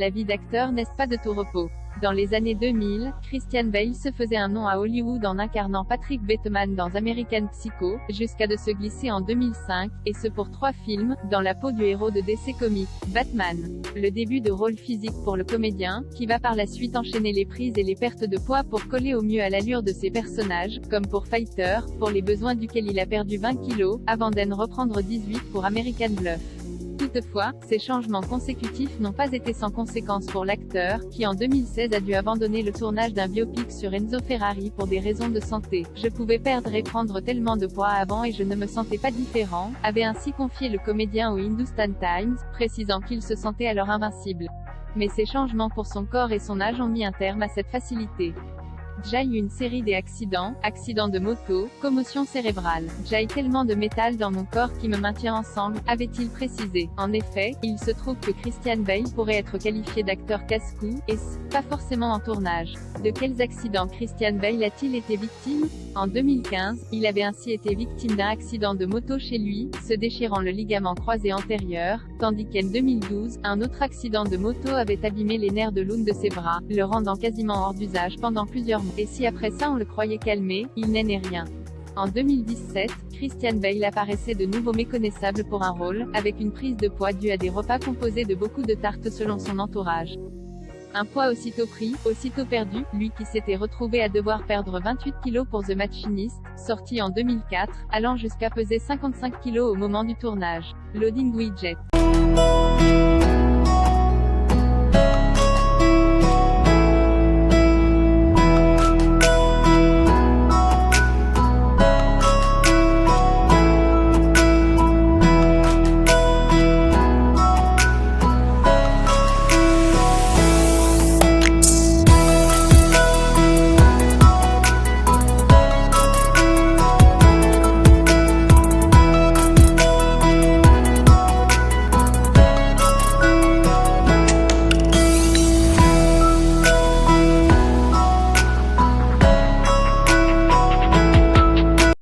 La vie d'acteur n'est pas de tout repos. Dans les années 2000, Christian Bale se faisait un nom à Hollywood en incarnant Patrick Bateman dans American Psycho, jusqu'à de se glisser en 2005, et ce pour 3 films, dans la peau du héros de DC Comics, Batman. Le début de rôle physique pour le comédien, qui va par la suite enchaîner les prises et les pertes de poids pour coller au mieux à l'allure de ses personnages, comme pour Fighter, pour les besoins duquel il a perdu 20 kilos, avant d'en reprendre 18 pour American Bluff. Toutefois, ces changements consécutifs n'ont pas été sans conséquences pour l'acteur, qui en 2016 a dû abandonner le tournage d'un biopic sur Enzo Ferrari pour des raisons de santé. Je pouvais perdre et prendre tellement de poids avant et je ne me sentais pas différent, avait ainsi confié le comédien au Hindustan Times, précisant qu'il se sentait alors invincible. Mais ces changements pour son corps et son âge ont mis un terme à cette facilité. J'ai eu une série d'accidents de moto, commotion cérébrale. J'ai tellement de métal dans mon corps qui me maintient ensemble, avait-il précisé. En effet, il se trouve que Christian Bale pourrait être qualifié d'acteur casse-cou, et pas forcément en tournage. De quels accidents Christian Bale a-t-il été victime? En 2015, il avait ainsi été victime d'un accident de moto chez lui, se déchirant le ligament croisé antérieur, tandis qu'en 2012, un autre accident de moto avait abîmé les nerfs de l'une de ses bras, le rendant quasiment hors d'usage pendant plusieurs mois. Et si après ça on le croyait calmé, il n'est rien. En 2017, Christian Bale apparaissait de nouveau méconnaissable pour un rôle, avec une prise de poids due à des repas composés de beaucoup de tartes selon son entourage. Un poids aussitôt pris, aussitôt perdu, lui qui s'était retrouvé à devoir perdre 28 kilos pour The Machinist, sorti en 2004, allant jusqu'à peser 55 kilos au moment du tournage. Loading Widget.